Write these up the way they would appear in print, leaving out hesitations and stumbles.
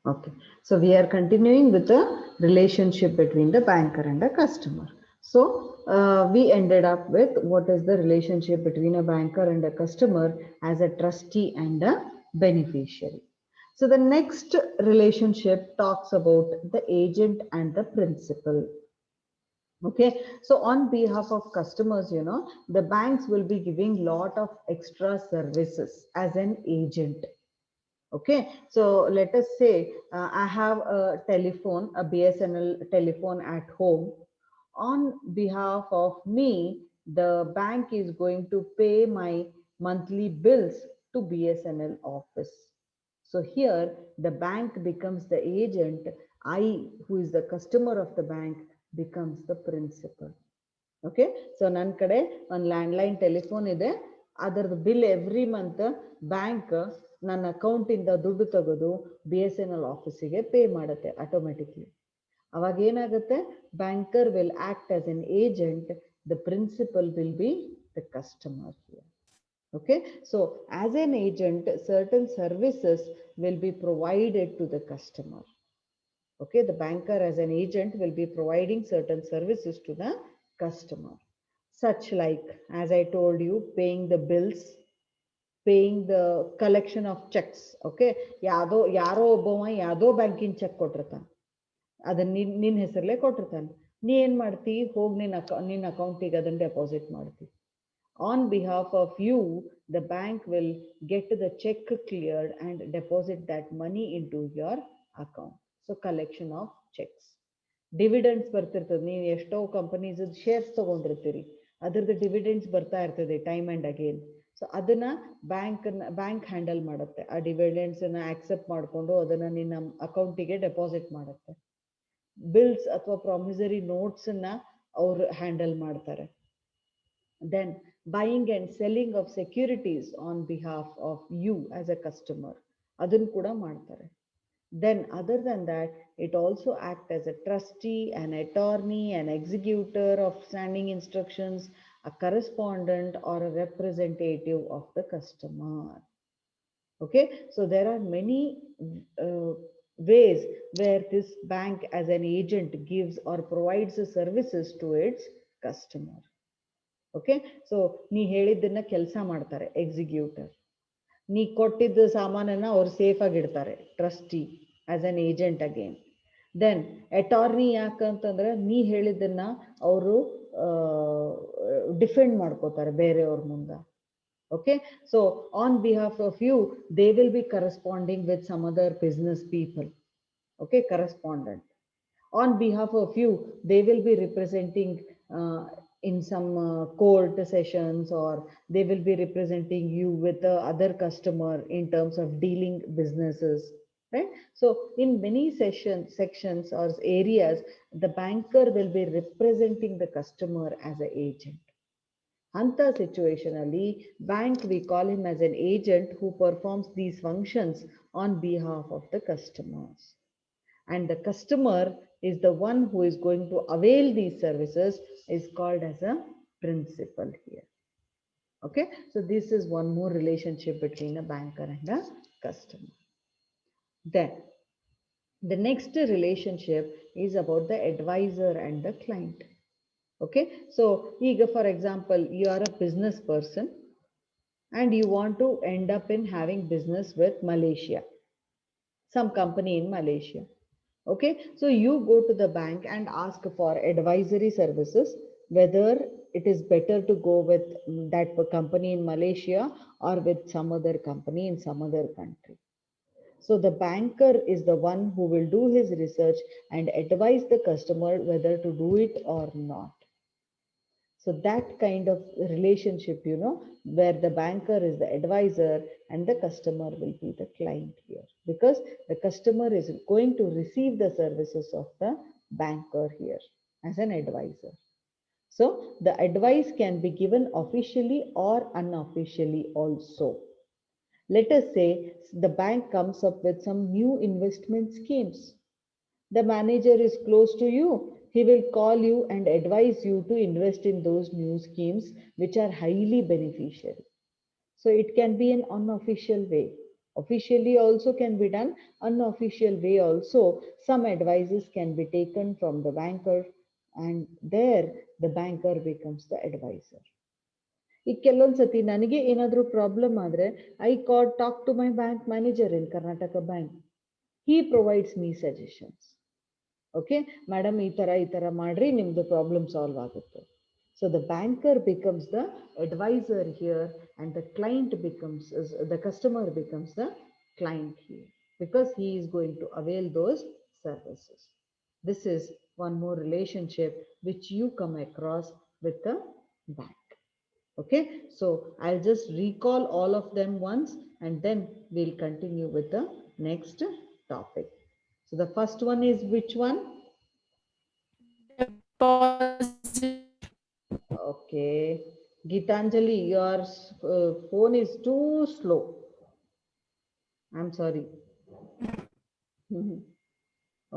Okay, so we are continuing with the relationship between the banker and a customer. So we ended up with what is the relationship between a banker and a customer as a trustee and a beneficiary. So the next relationship talks about the agent and the principal. Okay, so on behalf of customers, the banks will be giving lot of extra services as an agent. Okay, so let us say I have a telephone, a BSNL telephone at home. On behalf of me, the bank is going to pay my monthly bills to BSNL office. So here the bank becomes the agent. I, who is the customer of the bank, becomes the principal. Okay, so ನನ್ನ ಕಡೆ ಒಂದು landline telephone ಇದೆ, ಅದರದ್ದು bill every month bank ನನ್ನ ಅಕೌಂಟಿಂದ ದುಡ್ಡು ತೆಗೆದು BSNL ಆಫೀಸಿಗೆ ಪೇ ಮಾಡುತ್ತೆ ಆಟೋಮೆಟಿಕ್ಲಿ. ಅವಾಗ ಏನಾಗುತ್ತೆ, banker will act as an agent, the principal will be the customer here. Okay, so as an agent, certain services will be provided to the customer. Okay, the banker as an agent will be providing certain services to the customer, such like, as I told you, paying the bills, paying the collection of checks. Okay, ಯಾರೋ ಒಬ್ಬವ ಯಾವುದೋ ಬ್ಯಾಂಕಿನ check ಕೊಟ್ಟಿರ್ತಾನೆ, ಅದನ್ನ ನಿನ್ನ ಹೆಸರಲ್ಲೇ ಕೊಟ್ಟಿರ್ತಾನೆ. ನೀ ಏನ್ ಮಾಡ್ತಿ, ಹೋಗಿ ನಿನ್ನ ಅಕೌಂಟಿಗೆ ಅದನ್ನ ಡೆಪಾಸಿಟ್ ಮಾಡ್ತಿ. On behalf of you, the bank will get the check cleared and deposit that money into your account. So collection of checks. Dividends ಬರ್ತಿರ್ತದೆ, ನೀವು ಎಷ್ಟೋ ಕಂಪನೀಸ್ ಶೇರ್ಸ್ ತಗೊಂಡಿರ್ತೀರಿ, ಅದ್ರದ್ದು ಡಿವಿಡೆಂಡ್ಸ್ ಬರ್ತಾ ಇರ್ತದೆ ಟೈಮ್ ಅಂಡ್ ಅಗೇನ್. ಸೊ ಅದನ್ನ bank handle ಮಾಡುತ್ತೆ. ಆ ಡಿವಿಡೆಂಡ್ಸ್ ಅನ್ನ ಆಕ್ಸೆಪ್ಟ್ ಮಾಡಿಕೊಂಡು ಅದನ್ನ ನಿನ್ನ ಅಕೌಂಟಿಗೆ ಡೆಪಾಸಿಟ್ ಮಾಡುತ್ತೆ. ಬಿಲ್ಸ್ ಅಥವಾ ಪ್ರಾಮಿಸರಿ ನೋಟ್ಸ್ ಅನ್ನ ಅವ್ರು ಹ್ಯಾಂಡಲ್ ಮಾಡ್ತಾರೆ. Then buying and selling of securities on behalf of you as a customer, ಅದನ್ನು ಕೂಡ ಮಾಡ್ತಾರೆ. Then other than that, it also acts as a trustee, an attorney, an executor of standing instructions, a correspondent or a representative of the customer. Okay, so there are many ways where this bank as an agent gives or provides the services to its customer. Okay, so ನೀ ಹೇಳಿದ್ದನ್ನ ಕೆಲಸ ಮಾಡ್ತಾರೆ executor, ನೀ ಕೊಟ್ಟಿದ್ದ ಸಾಮಾನನ್ನ ಅವ್ರು safe ಆಗಿ ಇಡ್ತಾರೆ trustee as an agent again. Then attorney ಯಾಕಂತಂದ್ರೆ ನೀ ಹೇಳಿದ್ದನ್ನ ಅವರು ಡಿಫೆಂಡ್ ಮಾಡ್ಕೋತಾರೆ ಬೇರೆಯವ್ರ ಮುಂದ. Okay, so on behalf of you they will be corresponding with some other business people. Okay, correspondent. On behalf of you, they will be representing in some court sessions, or they will be representing you with the other customer in terms of dealing businesses, right? So in many sections or areas, the banker will be representing the customer as an agent. Anta situation ali, bank we call him as an agent who performs these functions on behalf of the customers. And the customer is the one who is going to avail these services, is called as a principal here. Okay, so this is one more relationship between a banker and a customer. Then the next relationship is about the advisor and the client. Okay, so ega for example, you are a business person and you want to end up in having business with Malaysia, some company in Malaysia. Okay, so you go to the bank and ask for advisory services, whether it is better to go with that company in Malaysia or with some other company in some other country. So the banker is the one who will do his research and advise the customer whether to do it or not. So that kind of relationship, where the banker is the advisor and the customer will be the client here, because the customer is going to receive the services of the banker here as an advisor. So the advice can be given officially or unofficially also. Let us say the bank comes up with some new investment schemes. The manager is close to you. He will call you and advise you to invest in those new schemes which are highly beneficial. So it can be an unofficial way. Officially also can be done, unofficial way also some advices can be taken from the banker, and there the banker becomes the advisor. ಈಗ ಕೆಲವೊಂದ್ಸತಿ ನನಗೆ ಏನಾದರೂ problem ಆದ್ರೆ I talk to my bank manager in Karnataka Bank. He provides me suggestions. Okay madam ಈ ತರ ಮಾಡ್ರಿ ನಿಮ್ದು problem solve ಆಗುತ್ತೆ. So the banker becomes the advisor here, and the client becomes, the customer becomes the client here, because he is going to avail those services. This is one more relationship which you come across with the bank. Okay, so I'll just recall all of them once and then we'll continue with the next topic. So the first one is which one? Deposit. Okay, Gitanjali, your phone is too slow. I'm sorry.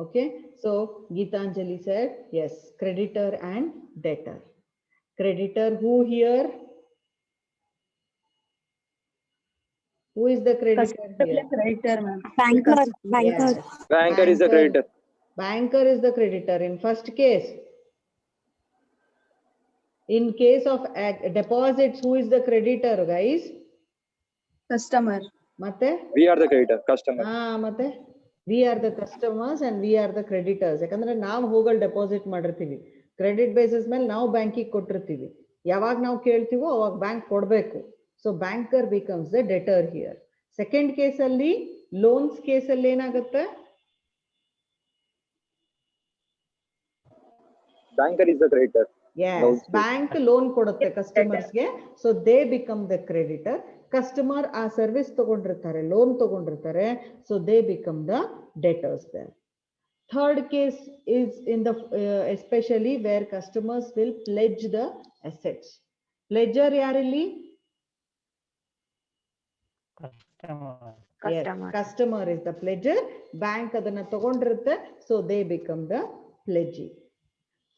Okay, so Gitanjali said yes, creditor and debtor. Creditor, who here? Who is the creditor here? Creditor, ma'am. Banker. Banker. Yes. Banker is the creditor. Banker is the creditor in first case. In case of deposits, who is the creditor, guys? Customer. Matte? We are the creditor, customer. Matte? We are the customers and we are the creditors. ಯಾಕಂದ್ರೆ ನಾವು ಹೋಗಲ್ deposit ಮಾಡಿರ್ತೀವಿ, credit basis ಮೇಲೆ ನಾವು ಬ್ಯಾಂಕಿಗೆ ಕೊಟ್ಟಿರ್ತೀವಿ. ಯಾವಾಗ ನಾವು ಕೇಳ್ತೀವೋ ಅವಾಗ ಬ್ಯಾಂಕ್ ಕೊಡಬೇಕು. So banker becomes the deter here. Second case ಅಲ್ಲಿ, ಲೋನ್ಸ್ ಕೇಸ್ ಅಲ್ಲಿ ಏನಾಗುತ್ತೆ? Banker is the creditor. Yes, bank loan ಕೊಡುತ್ತೆ ಕಸ್ಟಮರ್ಸ್ಗೆ, so they become the creditor. Customer ಆ ಸರ್ವಿಸ್ ತಗೊಂಡಿರ್ತಾರೆ, ಲೋನ್ ತಗೊಂಡಿರ್ತಾರೆ, so they become the debtors there. Third case is in the especially where customers will pledge the assets. Pledger ಯಾರಿಲ್ಲಿ? Customer. Customer is the pledger. Bank ಅದನ್ನ ತಗೊಂಡಿರುತ್ತೆ, so they become the pledgee.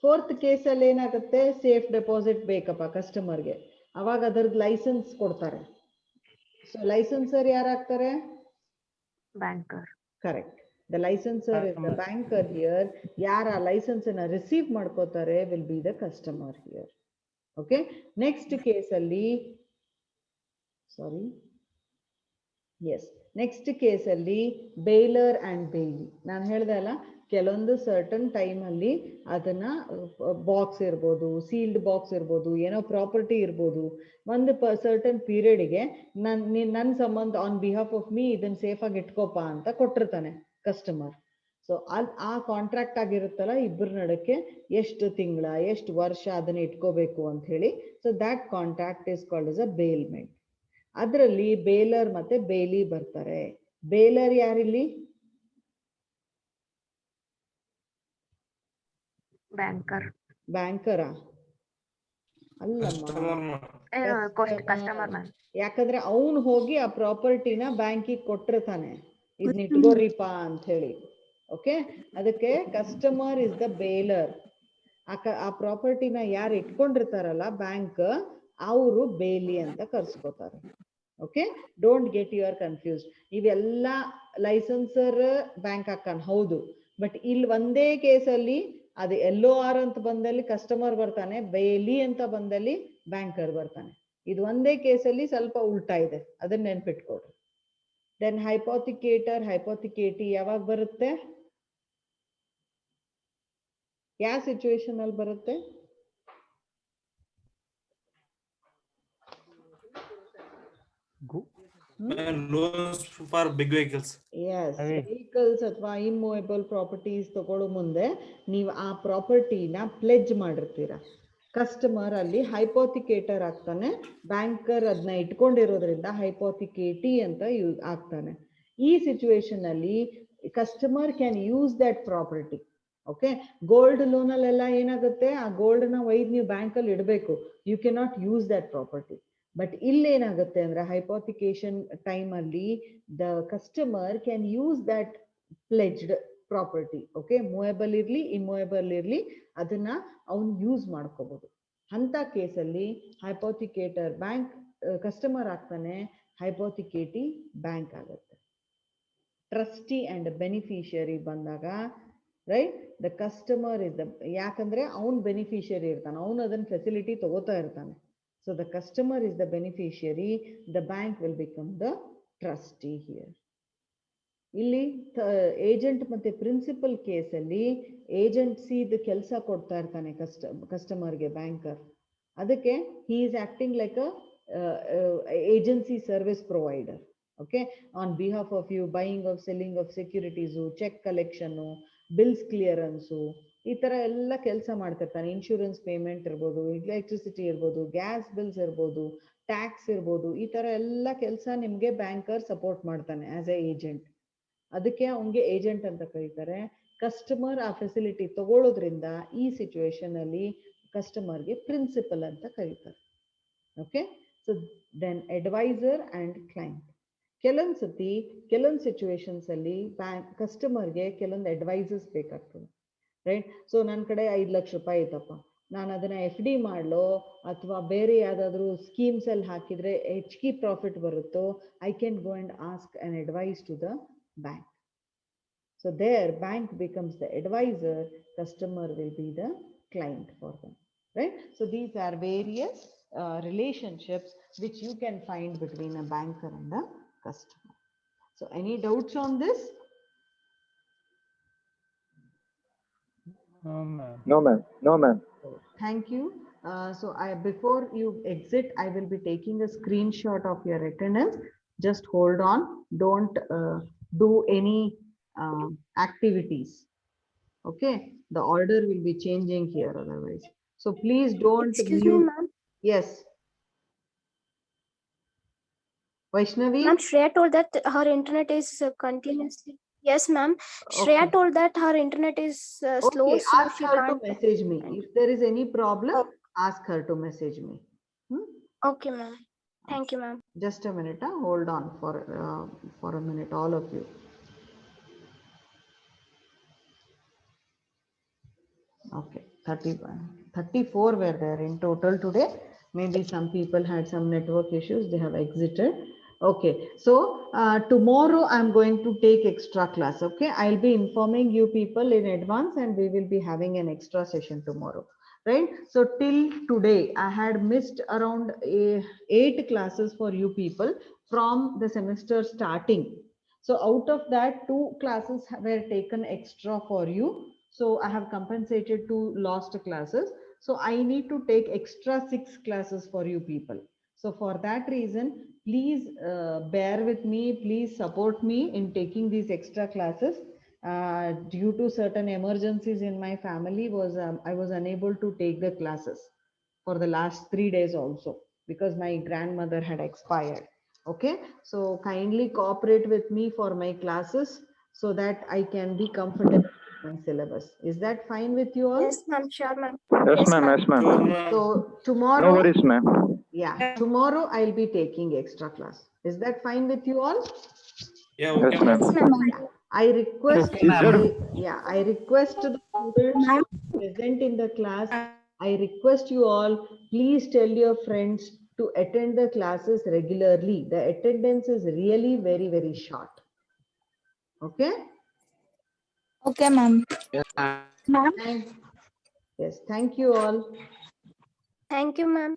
Fourth case ಅಲ್ಲಿ ಏನಾಗುತ್ತೆ? Safe deposit ಬೇಕಪ್ಪ ಕಸ್ಟಮರ್ಗೆ, ಅವಾಗ ಅದರದ್ದು licence ಕೊಡ್ತಾರೆ. So licensor ಯಾರಾಗ್ತಾರೆ? Banker. Correct, the licensor is the banker here. ಯಾರ ಲೈಸೆನ್ಸ್ ಅನ್ನ ರಿಸೀವ್ ಮಾಡ್ಕೋತಾರೆ will be the customer here. Okay, next case ಅಲ್ಲಿ, ಸಾರಿ, ಎಸ್, ನೆಕ್ಸ್ಟ್ ಕೇಸ್ ಅಲ್ಲಿ ಬೇಲರ್ ಅಂಡ್ ಬೇಲಿ. ನಾನು ಹೇಳ್ದೆ ಅಲ್ಲ, ಕೆಲವೊಂದು ಸರ್ಟನ್ ಟೈಮ್ ಅಲ್ಲಿ ಅದನ್ನ ಬಾಕ್ಸ್ ಇರ್ಬೋದು, ಸೀಲ್ಡ್ ಬಾಕ್ಸ್ ಇರ್ಬೋದು, ಏನೋ ಪ್ರಾಪರ್ಟಿ ಇರ್ಬೋದು, ಒಂದು ಸರ್ಟನ್ ಪೀರಿಯಡ್ಗೆ ನನ್ನ ಸಂಬಂಧ ಆನ್ ಬಿಹಾಫ್ ಆಫ್ ಮೀ ಇದನ್ನ ಸೇಫ್ ಆಗಿ ಇಟ್ಕೋಪ ಅಂತ ಕೊಟ್ಟಿರ್ತಾನೆ ಕಸ್ಟಮರ್. ಸೊ ಆ ಕಾಂಟ್ರಾಕ್ಟ್ ಆಗಿರುತ್ತಲ್ಲ ಇಬ್ಬರ ನಡಕ್ಕೆ, ಎಷ್ಟು ತಿಂಗಳ ಎಷ್ಟು ವರ್ಷ ಅದನ್ನ ಇಟ್ಕೋಬೇಕು ಅಂತ ಹೇಳಿ. So that contract is called as a ಬೇಲ್ಮೆಂಟ್. ಅದರಲ್ಲಿ ಬೇಲರ್ ಮತ್ತೆ ಬೇಲಿ ಬರ್ತಾರೆ. ಬೇಲರ್ ಯಾರಿಲ್ಲಿ? Banker. ಬ್ಯಾಂಕರಾ? ಅಲ್ಲಮ್ಮ, Customer, ma'am. ಯಾಕಂದ್ರೆ ಅವನು ಹೋಗಿ ಆ ಪ್ರಾಪರ್ಟಿನ ಬ್ಯಾಂಕಿಗೆ ಕೊಟ್ಟಿರ್ತಾನೆ, ಇದನ್ನ ಇಟ್ಕೋರಿಪ ಅಂತ ಹೇಳಿ. ಓಕೆ, ಅದಕ್ಕೆ ಕಸ್ಟಮರ್ ಇಸ್ ದ ಬೇಲರ್. ಆ ಪ್ರಾಪರ್ಟಿನ ಯಾರು ಇಟ್ಕೊಂಡಿರ್ತಾರಲ್ಲ ಬ್ಯಾಂಕ್, ಅವರು ಬೇಲಿ ಅಂತ ಕರ್ಸ್ಕೋತಾರೆ. Okay, don't get you are confuse. ಇವೆಲ್ಲ ಲೈಸೆನ್ಸರ್ ಬ್ಯಾಂಕ್ ಹಾಕನ್ ಹೌದು, ಬಟ್ ಇಲ್ಲಿ ಒಂದೇ ಕೇಸಲ್ಲಿ ಅದು LOR ಅಂತ ಬಂದಲ್ಲಿ ಕಸ್ಟಮರ್ ಬರ್ತಾನೆ, ಬೇಲಿ ಅಂತ ಬಂದಲ್ಲಿ ಬ್ಯಾಂಕರ್ ಬರ್ತಾನೆ. ಇದು ಒಂದೇ ಕೇಸಲ್ಲಿ ಸ್ವಲ್ಪ ಉಲ್ಟಾ ಇದೆ, ಅದನ್ನ ನೆನ್ಪಿಟ್ಕೊಡ್ರಿ. ದೆನ್ ಹೈಪೋಥಿಕೇಟರ್, ಹೈಪೋಥಿಕೇಟಿ ಯಾವಾಗ ಬರುತ್ತೆ? ಯಾವ ಸಿಚುವೇಶನ್ ಅಲ್ಲಿ ಬರುತ್ತೆ? Loans for big vehicles. Yes, vehicles ಅಥವಾ ಇಮ್ಮೂವೇಬಲ್ ಪ್ರಾಪರ್ಟೀಸ್ ತಗೊಳ್ಳೋ ಮುಂದೆ ನೀವು ಆ ಪ್ರಾಪರ್ಟಿನ ಪ್ಲೆಡ್ಜ್ ಮಾಡಿರ್ತೀರ. ಕಸ್ಟಮರ್ ಅಲ್ಲಿ ಹೈಪೋಥಿಕೇಟರ್ ಆಗ್ತಾನೆ, ಬ್ಯಾಂಕರ್ ಅದನ್ನ ಇಟ್ಕೊಂಡಿರೋದ್ರಿಂದ ಹೈಪೋಥಿಕೇಟಿ ಅಂತ ಆಗ್ತಾನೆ. ಈ ಸಿಚುವೇಶನ್ ಅಲ್ಲಿ customer can use that property. Okay, gold loan ಅಲ್ಲೆಲ್ಲ ಏನಾಗುತ್ತೆ, ಆ ಗೋಲ್ಡ್ ನ ಒಯ್ದು ನೀವು ಬ್ಯಾಂಕ್ ಅಲ್ಲಿ ಇಡಬೇಕು, you can not use that property. But ಇಲ್ಲೇನಾಗುತ್ತೆ ಅಂದ್ರೆ ಹೈಪೋಥಿಕೇಶನ್ ಟೈಮ್ ಅಲ್ಲಿ the customer can use that pledged property. Okay, movable ಇರ್ಲಿ ಇಮ್ಮೂವೇಬಲ್ ಇರ್ಲಿ, ಅದನ್ನ ಅವ್ನು ಯೂಸ್ ಮಾಡ್ಕೋಬಹುದು. ಅಂತ ಕೇಸಲ್ಲಿ ಹೈಪೋಥಿಕೇಟರ್ ಬ್ಯಾಂಕ್ ಕಸ್ಟಮರ್ ಆಗ್ತಾನೆ, ಹೈಪೋಥಿಕೇಟಿ ಬ್ಯಾಂಕ್ ಆಗುತ್ತೆ. ಟ್ರಸ್ಟಿ ಅಂಡ್ ಬೆನಿಫಿಷಿಯರಿ ಬಂದಾಗ right the customer is the, ಯಾಕಂದ್ರೆ ಅವ್ನ್ ಬೆನಿಫಿಷಿಯರಿ ಇರ್ತಾನೆ, ಅವನು ಅದನ್ನ ಫೆಸಿಲಿಟಿ ತಗೋತಾ ಇರ್ತಾನೆ. So the customer is the beneficiary, the bank will become the trustee here. ಇಲ್ಲಿ ಏಜೆಂಟ್ ಮತ್ತೆ ಪ್ರಿನ್ಸಿಪಲ್ ಕೇಸಲ್ಲಿ ಏಜೆನ್ಸಿದ ಕೆಲಸ ಕೊಡ್ತಾ ಇರ್ತಾನೆ ಕಸ್ಟಮರ್ಗೆ ಬ್ಯಾಂಕರ್. ಅದಕ್ಕೆ he is acting like a agency service provider. Okay, on behalf of you, buying of selling of securities, check collection, bills clearance, ಈ ತರ ಎಲ್ಲ ಕೆಲಸ ಮಾಡ್ತಿರ್ತಾನೆ. ಇನ್ಶೂರೆನ್ಸ್ ಪೇಮೆಂಟ್ ಇರ್ಬೋದು, ಎಲೆಕ್ಟ್ರಿಸಿಟಿ ಇರ್ಬೋದು, ಗ್ಯಾಸ್ ಬಿಲ್ಸ್ ಇರ್ಬೋದು, ಟ್ಯಾಕ್ಸ್ ಇರ್ಬೋದು, ಈ ತರ ಎಲ್ಲ ಕೆಲಸ ನಿಮ್ಗೆ ಬ್ಯಾಂಕರ್ ಸಪೋರ್ಟ್ ಮಾಡ್ತಾನೆ ಆಸ್ ಎ ಏಜೆಂಟ್. ಅದಕ್ಕೆ ಅವನಿಗೆ ಏಜೆಂಟ್ ಅಂತ ಕರೀತಾರೆ. ಕಸ್ಟಮರ್ ಆ ಫೆಸಿಲಿಟಿ ತಗೊಳ್ಳೋದ್ರಿಂದ ಈ ಸಿಚುವೇಶನ್ ಅಲ್ಲಿ ಕಸ್ಟಮರ್ಗೆ ಪ್ರಿನ್ಸಿಪಲ್ ಅಂತ ಕರೀತಾರೆ. Okay, so then adviser and client. ಕೆಲವೊಂದು ಸಿಚುವೇಶನ್ಸ್ ಅಲ್ಲಿ ಕಸ್ಟಮರ್ಗೆ ಕೆಲವೊಂದು ಅಡ್ವೈಸಸ್ ಬೇಕಾಗ್ತದೆ, ರೈಟ್? ಸೊ ನನ್ನ ಕಡೆ 5 ಲಕ್ಷ ರೂಪಾಯಿ ಐತಪ್ಪ, ನಾನು ಅದನ್ನ FD ಮಾಡಲೋ ಅಥವಾ ಬೇರೆ ಯಾವ್ದಾದ್ರು ಸ್ಕೀಮ್ಸ್ ಅಲ್ಲಿ ಹಾಕಿದ್ರೆ ಹೆಚ್ಚಿಗೆ ಪ್ರಾಫಿಟ್ ಬರುತ್ತೋ, I can go and ask an advice to the bank. So there bank becomes the advisor, customer will be the client for them, right? So these are various relationships which you can find between a banker and a customer. So any doubts on this? No, ma'am. No, ma'am. No, ma'am. Thank you. So before you exit, I will be taking a screenshot of your attendance. Just hold on. Don't do any activities. Okay, the order will be changing here otherwise. So please don't Excuse me, ma'am. Yes. Vaishnavi? Ma'am, Shreya told that her internet is continuously. Yes, ma'am. Shreya Okay. told that her internet is slow, Okay, so ask she her to can't. message me. If there is any problem, ask her to message me. Okay, ma'am. Thank you, ma'am. Just a minute, hold on for a minute, all of you. Okay, 34 were there in total today. Maybe some people had some network issues, they have exited. Okay, so tomorrow I'm going to take extra class. Okay, I'll be informing you people in advance and we will be having an extra session tomorrow, right? So till today I had missed around 8 classes for you people from the semester starting. So out of that, 2 classes were taken extra for you. So I have compensated 2 lost classes. So I need to take extra 6 classes for you people. So for that reason, please bear with me, please support me in taking these extra classes. Due to certain emergencies in my family, I was unable to take the classes for the last 3 days also because my grandmother had expired. Okay, so kindly cooperate with me for my classes so that I can be comfortable with my syllabus. Is that fine with you all? Yes, ma'am. Sure, ma'am. Yes, ma'am. Yes, ma'am. So tomorrow, No worries, ma'am. yeah, tomorrow I'll be taking extra class. Is that fine with you all? Yeah, Yes, okay, ma'am. Yes, ma'am. I request, Okay, ma'am. I request the students present in the class. I request you all, please tell your friends to attend the classes regularly. The attendance is really very, very short. Okay? Okay, ma'am. Ma'am. Yes, thank you all. Thank you, ma'am.